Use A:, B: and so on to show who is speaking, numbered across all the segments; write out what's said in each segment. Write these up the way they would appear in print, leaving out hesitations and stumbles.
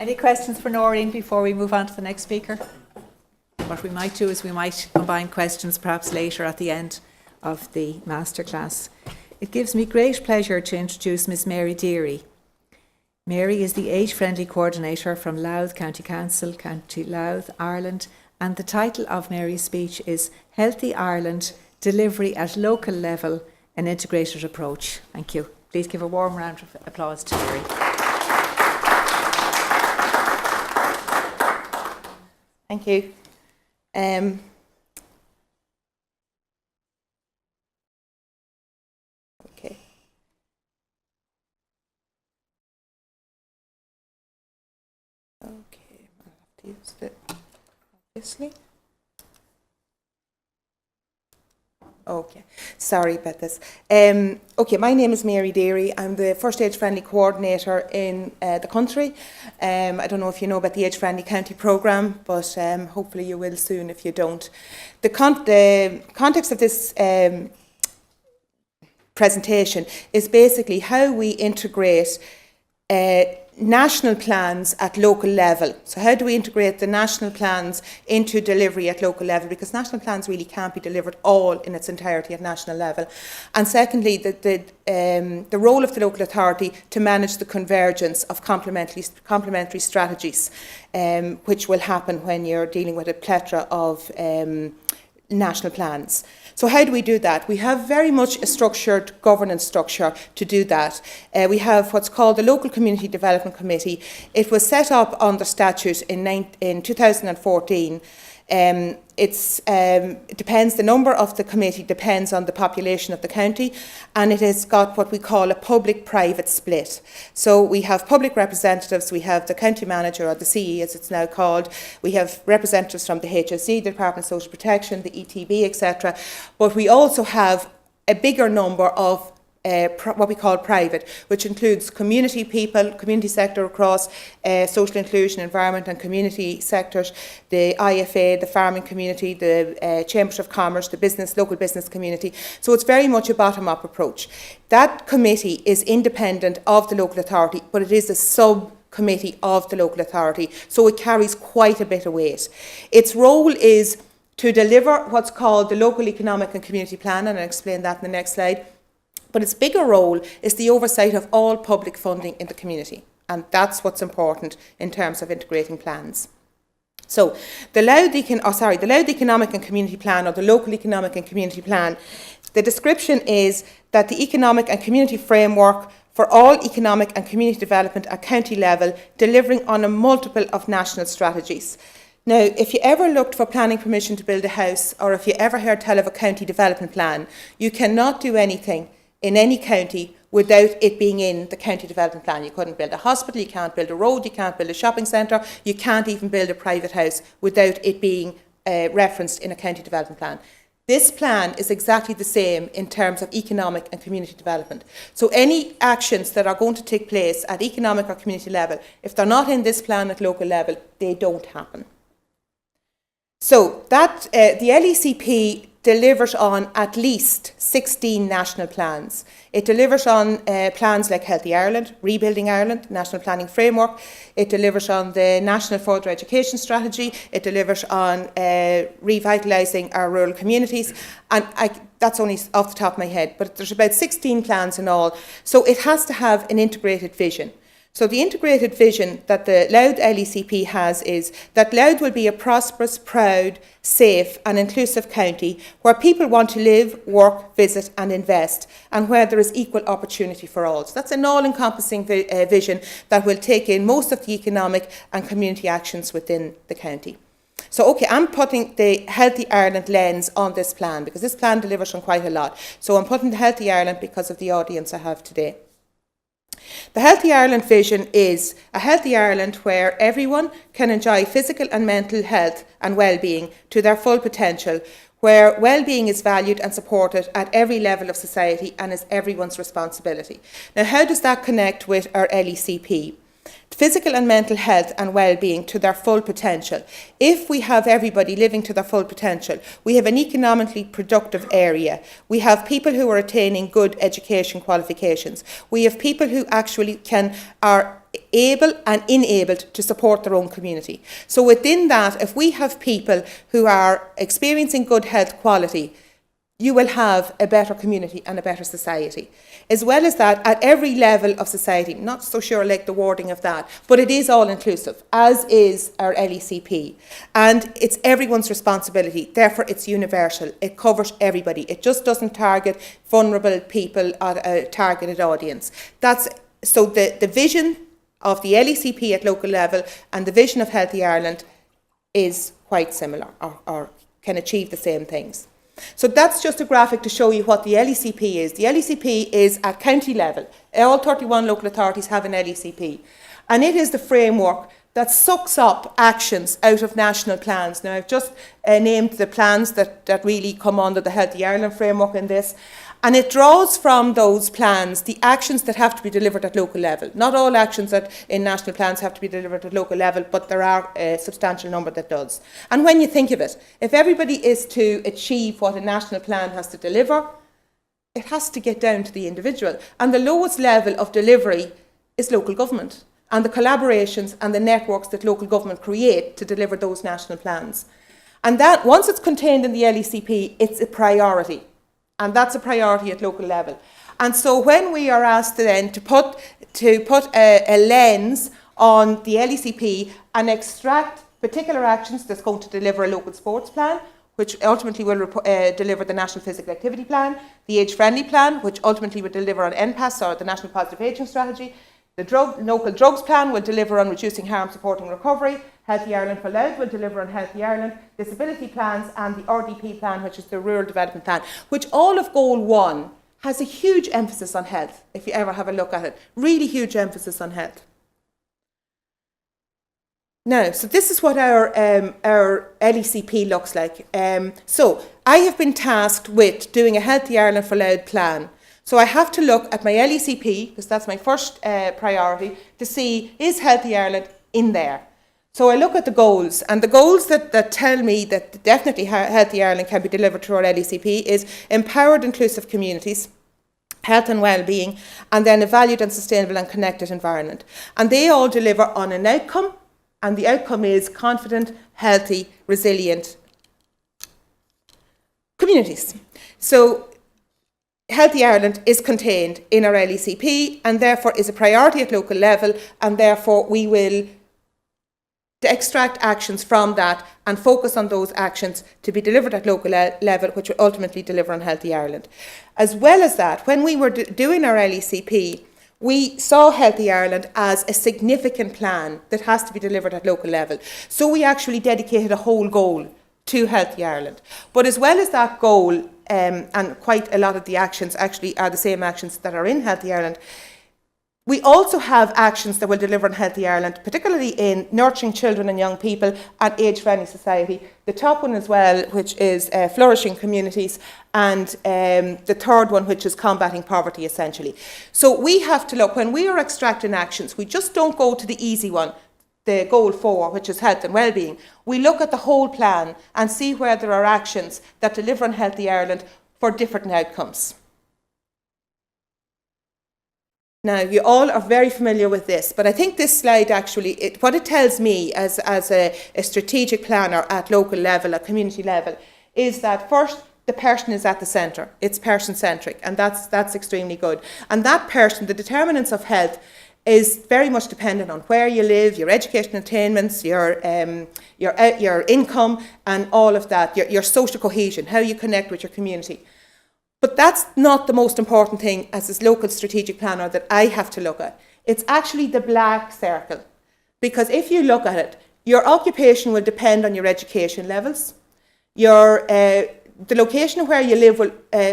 A: Any questions for Noreen before we move on to the next speaker? What we might do is we might combine questions perhaps later at the end of the masterclass. It gives me great pleasure to introduce Ms Mary Deery. Mary is the age-friendly coordinator from Louth County Council, County Louth, Ireland, and the title of Mary's speech is Healthy Ireland, Delivery at Local Level, an Integrated Approach. Thank you. Please give a warm round of applause to Mary.
B: Thank you. Okay. Okay, I'll have to use it, obviously. Okay, sorry about this. Okay, my name is Mary Deery. I'm the first age-friendly coordinator in the country. I don't know if you know about the Age-Friendly County programme, but hopefully you will soon if you don't. The context of this presentation is basically how we integrate national plans at local level. So how do we integrate the national plans into delivery at local level? Because national plans really can't be delivered all in its entirety at national level. And secondly, the role of the local authority to manage the convergence of complementary strategies, which will happen when you're dealing with a plethora of national plans. So how do we do that? We have very much a structured governance structure to do that. We have what's called the Local Community Development Committee. It was set up under statute in 2014. It depends, the number of the committee depends on the population of the county, and it has got what we call a public-private split. So we have public representatives, we have the county manager, or the CE as it's now called, we have representatives from the HSE, the Department of Social Protection, the ETB, etc. But we also have a bigger number of what we call private, which includes community people, community sector across social inclusion, environment and community sectors, the IFA, the farming community, the Chambers of Commerce, the local business community. So it's very much a bottom-up approach. That committee is independent of the local authority, but it is a subcommittee of the local authority, so it carries quite a bit of weight. Its role is to deliver what's called the Local Economic and Community Plan, and I'll explain that in the next slide. But its bigger role is the oversight of all public funding in the community. And that's what's important in terms of integrating plans. So the Louth Economic and Community Plan, or the Local Economic and Community Plan, the description is that the economic and community framework for all economic and community development at county level, delivering on a multiple of national strategies. Now, if you ever looked for planning permission to build a house, or if you ever heard tell of a county development plan, you cannot do anything in any county without it being in the county development plan. You couldn't build a hospital, you can't build a road, you can't build a shopping centre, you can't even build a private house without it being referenced in a county development plan. This plan is exactly the same in terms of economic and community development. So any actions that are going to take place at economic or community level, if they're not in this plan at local level, they don't happen. So that the LECP delivers on at least 16 national plans. It delivers on plans like Healthy Ireland, Rebuilding Ireland, National Planning Framework. It delivers on the National Further Education Strategy. It delivers on revitalising our rural communities. And that's only off the top of my head, but there's about 16 plans in all. So it has to have an integrated vision. So the integrated vision that the Louth LECP has is that Louth will be a prosperous, proud, safe and inclusive county where people want to live, work, visit and invest, and where there is equal opportunity for all. So that's an all-encompassing vision that will take in most of the economic and community actions within the county. So, okay, I'm putting the Healthy Ireland lens on this plan because this plan delivers on quite a lot. So I'm putting the Healthy Ireland because of the audience I have today. The Healthy Ireland vision is a healthy Ireland where everyone can enjoy physical and mental health and well-being to their full potential, where well-being is valued and supported at every level of society and is everyone's responsibility. Now, how does that connect with our LECP? physical and mental health and well-being to their full potential. If we have everybody living to their full potential, we have an economically productive area. We have people who are attaining good education qualifications. We have people who actually are able and enabled to support their own community. So within that, if we have people who are experiencing good health quality, you will have a better community and a better society. As well as that, at every level of society, not so sure like the wording of that, but it is all inclusive, as is our LECP. And it's everyone's responsibility, therefore it's universal. It covers everybody. It just doesn't target vulnerable people or a targeted audience. So the vision of the LECP at local level and the vision of Healthy Ireland is quite similar, or can achieve the same things. So that's just a graphic to show you what the LECP is. The LECP is at county level. All 31 local authorities have an LECP. And it is the framework that sucks up actions out of national plans. Now, I've just named the plans that really come under the Healthy Ireland framework in this. And it draws from those plans the actions that have to be delivered at local level. Not all actions in national plans have to be delivered at local level, but there are a substantial number that does. And when you think of it, if everybody is to achieve what a national plan has to deliver, it has to get down to the individual. And the lowest level of delivery is local government, and the collaborations and the networks that local government create to deliver those national plans. And that, once it's contained in the LECP, it's a priority. And that's a priority at local level. And so when we are asked then to put a lens on the LECP and extract particular actions that's going to deliver a local sports plan, which ultimately will deliver the National Physical Activity Plan, the Age-Friendly Plan, which ultimately will deliver on NPAS, or the National Positive Ageing Strategy, the Local Drugs Plan will deliver on reducing harm, supporting recovery, Healthy Ireland for Louth will deliver on Healthy Ireland, disability plans, and the RDP plan, which is the Rural Development Plan, which all of Goal 1 has a huge emphasis on health, if you ever have a look at it. Really huge emphasis on health. Now, so this is what our LECP looks like. So I have been tasked with doing a Healthy Ireland for Louth plan. So I have to look at my LECP, because that's my first priority, to see, is Healthy Ireland in there? So I look at the goals, and the goals that tell me that definitely Healthy Ireland can be delivered through our LECP is empowered inclusive communities, health and well-being, and then a valued and sustainable and connected environment. And they all deliver on an outcome, and the outcome is confident, healthy, resilient communities. So Healthy Ireland is contained in our LECP and therefore is a priority at local level, and therefore we will extract actions from that and focus on those actions to be delivered at local level, which will ultimately deliver on Healthy Ireland. As well as that, when we were doing our LECP, we saw Healthy Ireland as a significant plan that has to be delivered at local level. So we actually dedicated a whole goal to Healthy Ireland. But as well as that goal, and quite a lot of the actions actually are the same actions that are in Healthy Ireland, we also have actions that will deliver on Healthy Ireland, particularly in nurturing children and young people and age-friendly society. The top one as well, which is flourishing communities, and the third one, which is combating poverty, essentially. So we have to look, when we are extracting actions, we just don't go to the easy one, the goal 4, which is health and well-being. We look at the whole plan and see where there are actions that deliver on Healthy Ireland for different outcomes. Now, you all are very familiar with this, but I think this slide actually, what it tells me as a strategic planner at local level, at community level, is that first, the person is at the centre. It's person-centric, and that's extremely good. And that person, the determinants of health, is very much dependent on where you live, your educational attainments, your income, and all of that, your social cohesion, how you connect with your community. But that's not the most important thing as a local strategic planner that I have to look at. It's actually the black circle. Because if you look at it, your occupation will depend on your education levels. The location where you live will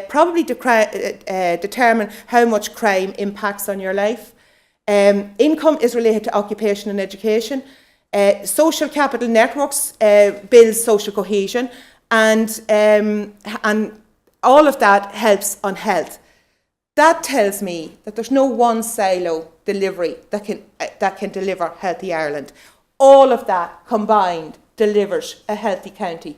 B: probably determine how much crime impacts on your life. Income is related to occupation and education. Social capital networks build social cohesion, and all of that helps on health. That tells me that there's no one silo delivery that can deliver Healthy Ireland. All of that combined delivers a healthy county.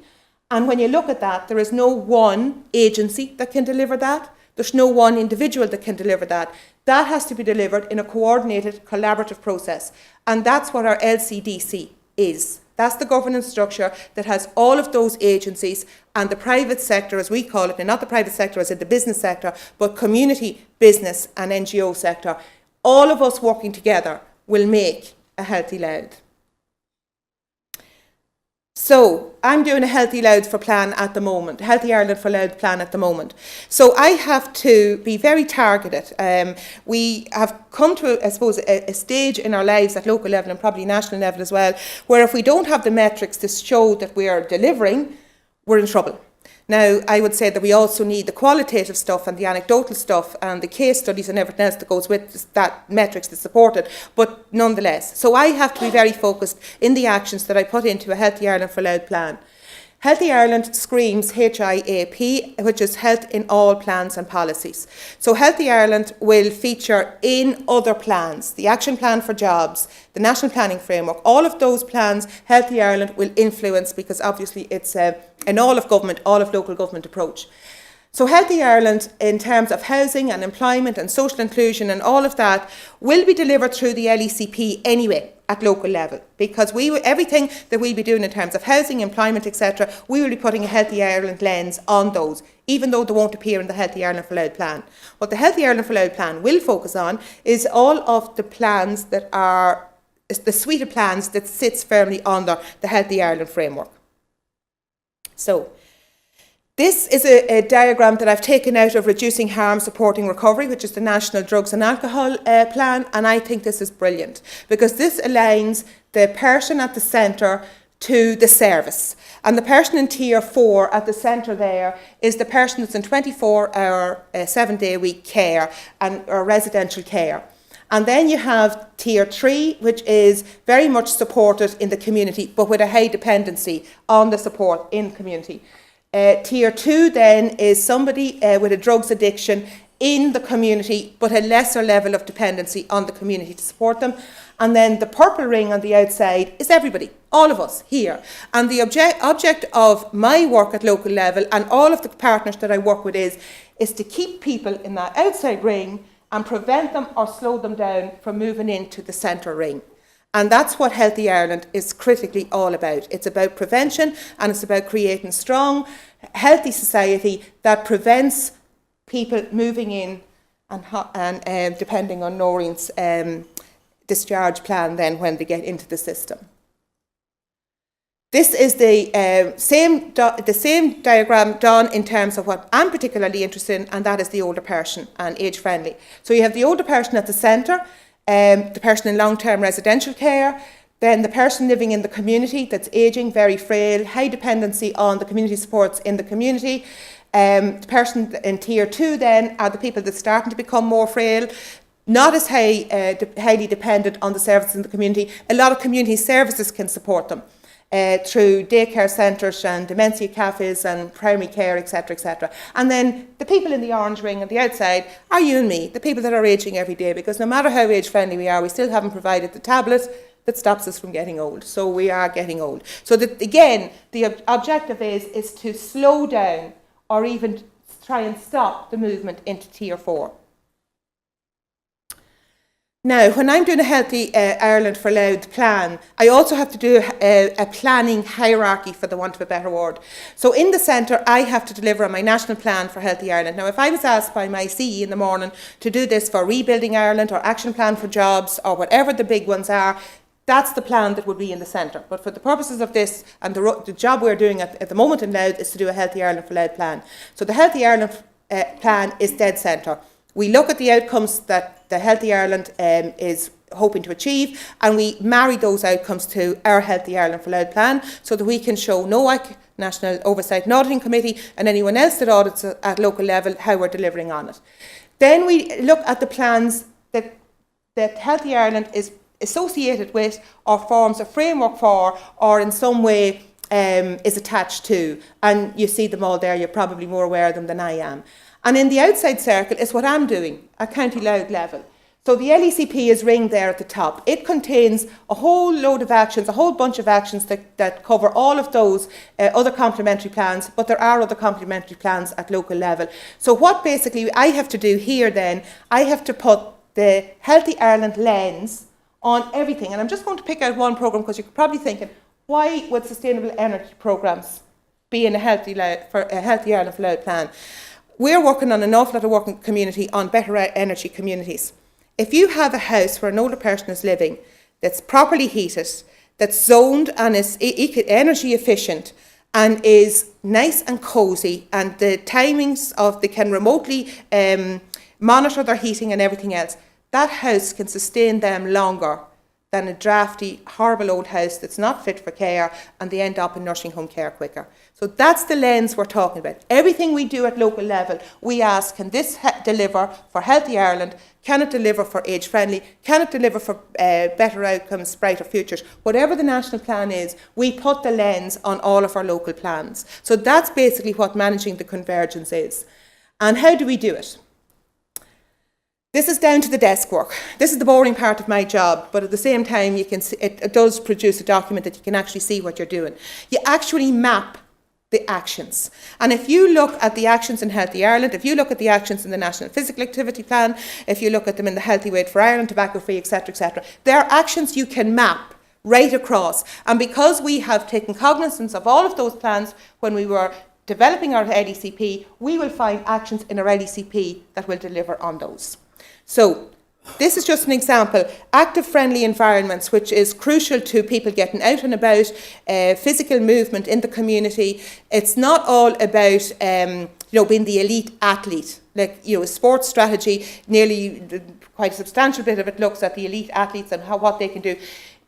B: And when you look at that, there is no one agency that can deliver that. There's no one individual that can deliver that. That has to be delivered in a coordinated, collaborative process. And that's what our LCDC is. That's the governance structure that has all of those agencies and the private sector, as we call it, and not the private sector as in the business sector, but community, business and NGO sector. All of us working together will make a Healthy Louth. So I'm doing a Healthy Louth for plan at the moment, Healthy Ireland for Louth plan at the moment. So I have to be very targeted. We have come to, I suppose, a stage in our lives at local level and probably national level as well, where if we don't have the metrics to show that we are delivering, we're in trouble. Now, I would say that we also need the qualitative stuff and the anecdotal stuff and the case studies and everything else that goes with that metrics to support it, but nonetheless. So I have to be very focused in the actions that I put into a Healthy Ireland for Louth plan. Healthy Ireland screams HIAP, which is health in all plans and policies. So Healthy Ireland will feature in other plans, the Action Plan for Jobs, the National Planning Framework, all of those plans Healthy Ireland will influence because obviously it's an all of government, all of local government approach. So Healthy Ireland, in terms of housing and employment and social inclusion and all of that, will be delivered through the LECP anyway at local level, because everything that we'll be doing in terms of housing, employment, etc., we will be putting a Healthy Ireland lens on those, even though they won't appear in the Healthy Ireland for Louth plan. What the Healthy Ireland for Louth plan will focus on is all of the plans that are, the suite of plans that sits firmly under the Healthy Ireland framework. So, this is a diagram that I've taken out of Reducing Harm, Supporting Recovery, which is the National Drugs and Alcohol Plan, and I think this is brilliant because this aligns the person at the centre to the service. And the person in Tier 4 at the centre there is the person that's in 24-hour, 7-day-a-week care or residential care. And then you have Tier 3, which is very much supported in the community, but with a high dependency on the support in the community. Tier 2 then is somebody with a drugs addiction in the community, but a lesser level of dependency on the community to support them. And then the purple ring on the outside is everybody, all of us here. And the object of my work at local level and all of the partners that I work with is to keep people in that outside ring and prevent them or slow them down from moving into the centre ring. And that's what Healthy Ireland is critically all about. It's about prevention and it's about creating strong, healthy society that prevents people moving in and depending on Noreen's discharge plan then when they get into the system. This is the same diagram done in terms of what I'm particularly interested in, and that is the older person and age friendly. So you have the older person at the centre, the person in long-term residential care, then the person living in the community that's ageing, very frail, high dependency on the community supports in the community. The person in Tier 2 then are the people that's starting to become more frail, not as highly dependent on the services in the community. A lot of community services can support them through daycare centres and dementia cafes and primary care, etc., etc. And then the people in the orange ring on the outside are you and me, the people that are ageing every day, because no matter how age-friendly we are, we still haven't provided the tablet that stops us from getting old. So we are getting old. So that, again, the objective is to slow down or even try and stop the movement into Tier 4. Now, when I'm doing a Healthy Ireland for Louth plan, I also have to do a planning hierarchy, for the want of a better word. So in the centre, I have to deliver on my national plan for Healthy Ireland. Now, if I was asked by my CE in the morning to do this for Rebuilding Ireland or Action Plan for Jobs or whatever the big ones are, that's the plan that would be in the centre. But for the purposes of this and the job we're doing at the moment in Louth is to do a Healthy Ireland for Louth plan. So the Healthy Ireland plan is dead centre. We look at the outcomes that the Healthy Ireland is hoping to achieve, and we marry those outcomes to our Healthy Ireland for Louth plan so that we can show NOAC, National Oversight and Auditing Committee, and anyone else that audits at local level how we're delivering on it. Then we look at the plans that Healthy Ireland is associated with or forms a framework for or in some way is attached to, and you see them all there. You're probably more aware of them than I am. And in the outside circle is what I'm doing at County Louth level. So the LECP is ringed there at the top. It contains a whole load of actions, a whole bunch of actions that cover all of those other complementary plans, but there are other complementary plans at local level. So what basically I have to do here then, I have to put the Healthy Ireland lens on everything. And I'm just going to pick out one programme because you're probably thinking, why would sustainable energy programmes be in a Healthy Ireland for Louth plan? We're working on an awful lot of work in the community on better energy communities. If you have a house where an older person is living that's properly heated, that's zoned and is energy efficient and is nice and cosy, and the timings of they can remotely monitor their heating and everything else, that house can sustain them longer than a drafty, horrible old house that's not fit for care and they end up in nursing home care quicker. So that's the lens we're talking about. Everything we do at local level, we ask, can this deliver for Healthy Ireland? Can it deliver for age friendly? Can it deliver for better outcomes, brighter futures? Whatever the national plan is, we put the lens on all of our local plans. So that's basically what managing the convergence is. And how do we do it? This is down to the desk work. This is the boring part of my job, but at the same time, you can see, it does produce a document that you can actually see what you're doing. You actually map the actions. And if you look at the actions in Healthy Ireland, if you look at the actions in the National Physical Activity Plan, if you look at them in the Healthy Weight for Ireland, Tobacco Free, etc., there are actions you can map right across. And because we have taken cognizance of all of those plans when we were developing our LECP, we will find actions in our LECP that will deliver on those. So this is just an example. Active friendly environments, which is crucial to people getting out and about, physical movement in the community. It's not all about being the elite athlete. Like, a sports strategy, nearly quite a substantial bit of it looks at the elite athletes and what they can do.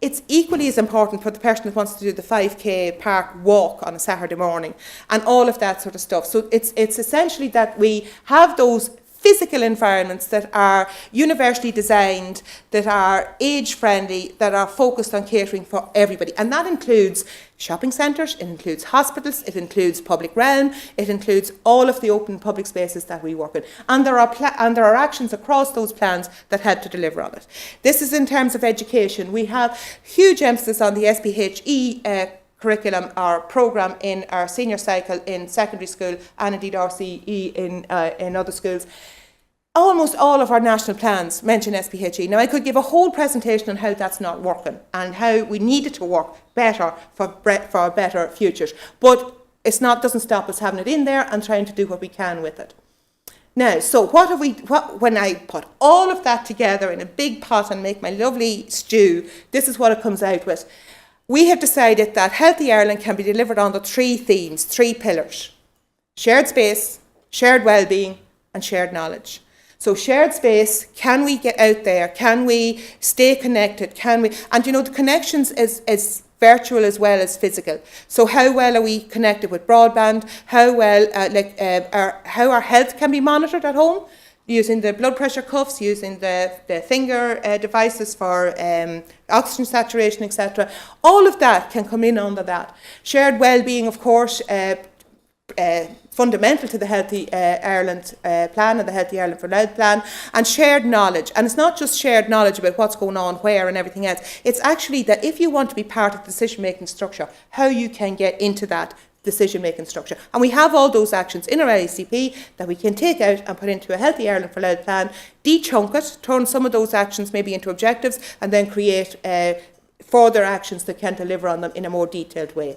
B: It's equally as important for the person that wants to do the 5k park walk on a Saturday morning and all of that sort of stuff. So it's essentially that we have those physical environments that are universally designed, that are age-friendly, that are focused on catering for everybody. And that includes shopping centres, it includes hospitals, it includes public realm, it includes all of the open public spaces that we work in. And there are actions across those plans that help to deliver on it. This is in terms of education. We have huge emphasis on the SPHE curriculum or programme in our senior cycle in secondary school and indeed RCE in other schools. Almost all of our national plans mention SPHE. Now, I could give a whole presentation on how that's not working and how we need it to work better for better futures. But doesn't stop us having it in there and trying to do what we can with it. Now, so when I put all of that together in a big pot and make my lovely stew, this is what it comes out with. We have decided that Healthy Ireland can be delivered on the 3 themes, 3 pillars: shared space, shared well-being and shared knowledge. So shared space, can we get out there? Can we stay connected? And the connections is virtual as well as physical. So how well are we connected with broadband? How well, how our health can be monitored at home? Using the blood pressure cuffs, using the finger devices for oxygen saturation, etc. All of that can come in under that. Shared well-being, of course, fundamental to the Healthy Ireland plan and the Healthy Ireland for Louth plan, and shared knowledge. And it's not just shared knowledge about what's going on where and everything else. It's actually that if you want to be part of the decision-making structure, how you can get into that decision-making structure. And we have all those actions in our LECP that we can take out and put into a Healthy Ireland for Louth plan, de-chunk it, turn some of those actions maybe into objectives, and then create further actions that can deliver on them in a more detailed way.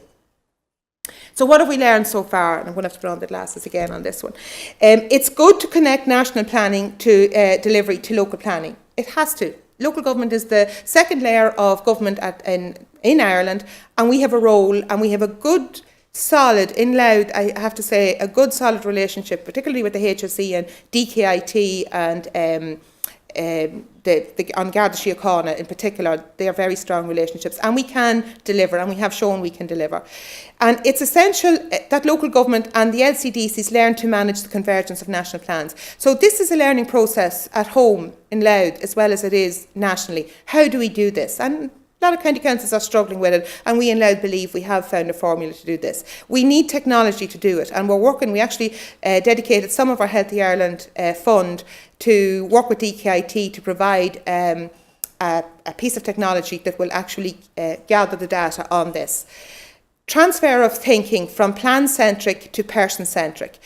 B: So what have we learned so far? And I'm going to have to put on the glasses again on this one. It's good to connect national planning to delivery to local planning. It has to. Local government is the second layer of government in Ireland, and we have a role, and we have a good solid, in Louth, I have to say, a good solid relationship, particularly with the HSE and DKIT and on Garda Síochána in particular. They are very strong relationships, and we can deliver, and we have shown we can deliver. And it's essential that local government and the LCDCs learn to manage the convergence of national plans. So this is a learning process at home in Louth as well as it is nationally. How do we do this? And A lot of county councils are struggling with it, and we in Louth believe we have found a formula to do this. We need technology to do it, and we actually dedicated some of our Healthy Ireland fund to work with DKIT to provide a piece of technology that will actually gather the data on this. Transfer of thinking from plan-centric to person-centric.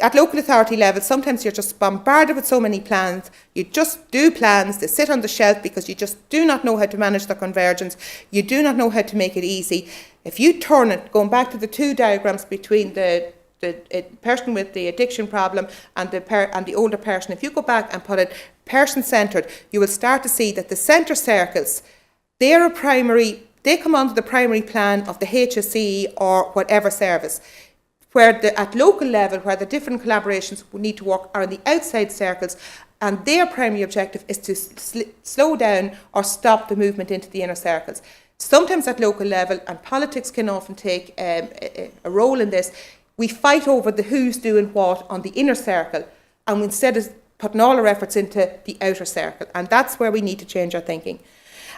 B: At local authority level, sometimes you're just bombarded with so many plans. You just do plans, they sit on the shelf because you just do not know how to manage the convergence. You do not know how to make it easy. If you turn it, going back to the two diagrams between the person with the addiction problem and the older person, if you go back and put it person-centred, you will start to see that the centre circles, they come under the primary plan of the HSE or whatever service. Where at local level, where the different collaborations need to work are in the outside circles, and their primary objective is to slow down or stop the movement into the inner circles. Sometimes at local level, and politics can often take a role in this, we fight over the who's doing what on the inner circle, and instead of putting all our efforts into the outer circle, and that's where we need to change our thinking.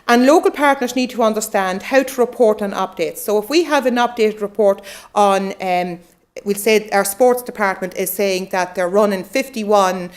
B: And local partners need to understand how to report on updates. So if we have an updated report on we'll say our sports department is saying that they're running 51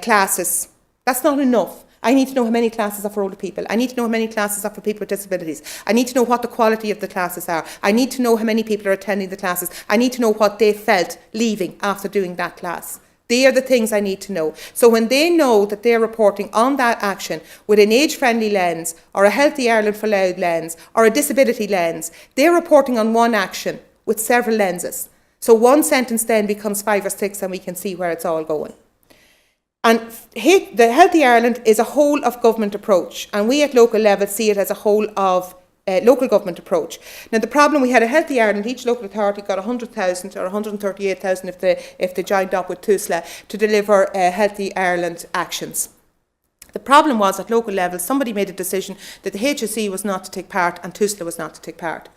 B: classes. That's not enough. I need to know how many classes are for older people. I need to know how many classes are for people with disabilities. I need to know what the quality of the classes are. I need to know how many people are attending the classes. I need to know what they felt leaving after doing that class. They are the things I need to know. So when they know that they're reporting on that action with an age-friendly lens or a Healthy Ireland for Louth lens or a disability lens, they're reporting on one action with several lenses. So one sentence then becomes 5 or 6 and we can see where it's all going. And the Healthy Ireland is a whole of government approach, and we at local level see it as a whole of local government approach. Now the problem, we had a Healthy Ireland, each local authority got 100,000 or 138,000 if they joined up with TUSLA to deliver Healthy Ireland actions. The problem was at local level, somebody made a decision that the HSE was not to take part and TUSLA was not to take part.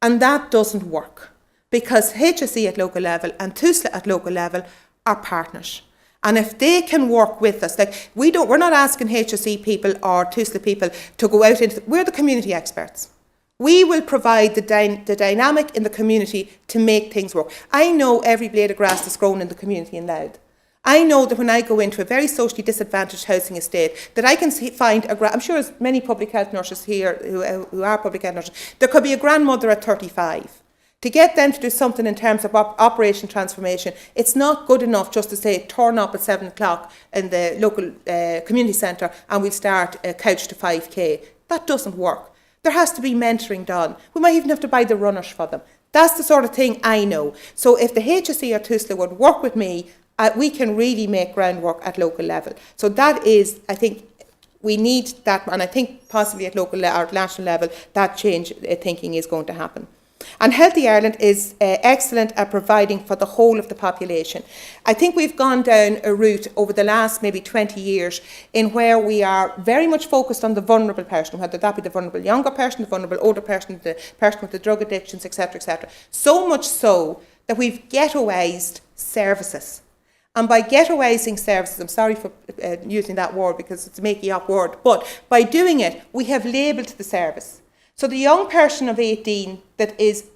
B: And that doesn't work, because HSE at local level and TUSLA at local level are partners. And if they can work with us, like we're not asking HSE people or TUSLA people to go out into, we're the community experts. We will provide the dynamic in the community to make things work. I know every blade of grass that's grown in the community in Louth. I know that when I go into a very socially disadvantaged housing estate, that I can find I'm sure there's many public health nurses here who are public health nurses, there could be a grandmother at 35. To get them to do something in terms of operation transformation, it's not good enough just to say turn up at 7 o'clock in the local community centre and we'll start a couch to 5k. That doesn't work. There has to be mentoring done. We might even have to buy the runners for them. That's the sort of thing I know. So if the HSE or TUSLA would work with me, we can really make groundwork at local level. So that is, I think, we need that, and I think possibly at local or national level, that change thinking is going to happen. And Healthy Ireland is excellent at providing for the whole of the population. I think we've gone down a route over the last maybe 20 years in where we are very much focused on the vulnerable person, whether that be the vulnerable younger person, the vulnerable older person, the person with the drug addictions, etc., etc. So much so that we've ghettoised services. And by ghettoising services, I'm sorry for using that word because it's a makey up word, but by doing it, we have labelled the service. So the young person of 18 that is,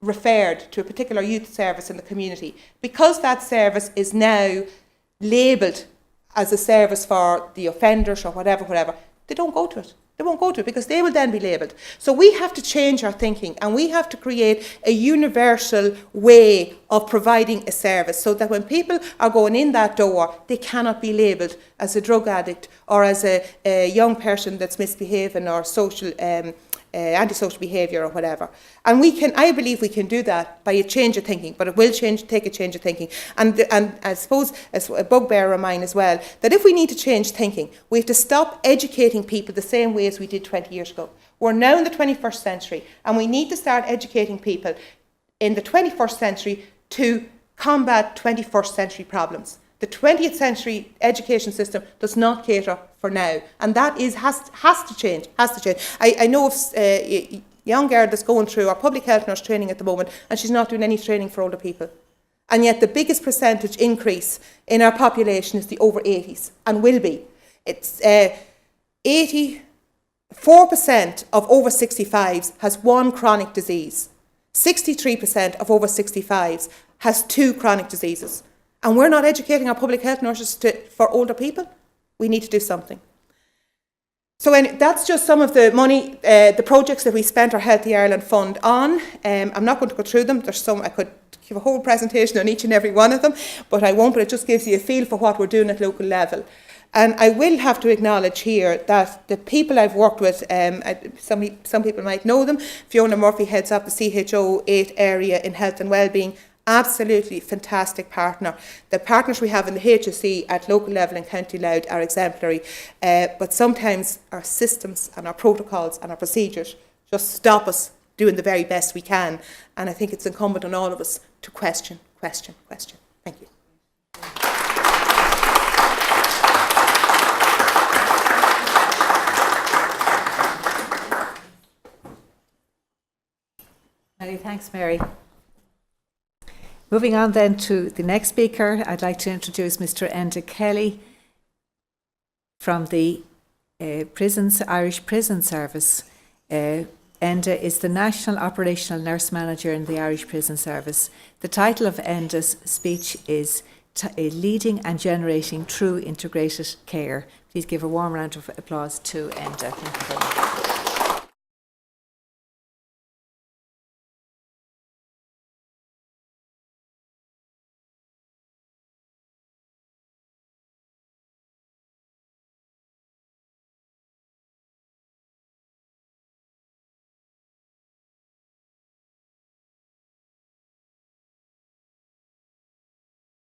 B: referred to a particular youth service in the community, because that service is now labelled as a service for the offenders or whatever, they don't go to it. They won't go to it because they will then be labelled. So we have to change our thinking, and we have to create a universal way of providing a service so that when people are going in that door, they cannot be labelled as a drug addict or as a young person that's misbehaving or social antisocial behaviour or whatever. And I believe we can do that by a change of thinking, but it will take a change of thinking. And I suppose, as a bugbear of mine as well, that if we need to change thinking, we have to stop educating people the same way as we did 20 years ago. We're now in the 21st century, and we need to start educating people in the 21st century to combat 21st century problems. The 20th century education system does not cater for now, and that has to change. I know of a young girl that's going through our public health nurse training at the moment, and she's not doing any training for older people. And yet the biggest percentage increase in our population is the over 80s, and will be. It's 85% 4% of over 65s has one chronic disease. 63% of over 65s has 2 chronic diseases. And we're not educating our public health nurses for older people. We need to do something. So that's just some of the money, the projects that we spent our Healthy Ireland Fund on. I'm not going to go through them. There's some, I could give a whole presentation on each and every one of them, but I won't, but it just gives you a feel for what we're doing at local level. And I will have to acknowledge here that the people I've worked with, some people might know them. Fiona Murphy heads up the CHO 8 area in health and wellbeing. Absolutely fantastic partner. The partners we have in the HSE at local level and County Louth are exemplary. But sometimes our systems and our protocols and our procedures just stop us doing the very best we can. And I think it's incumbent on all of us to question. Thank you.
A: Many thanks, Mary. Moving on then to the next speaker, I'd like to introduce Mr. Enda Kelly from the Irish Prison Service. Enda is the National Operational Nurse Manager in the Irish Prison Service. The title of Enda's speech is Leading and Generating True Integrated Care. Please give a warm round of applause to Enda. Thank you very much.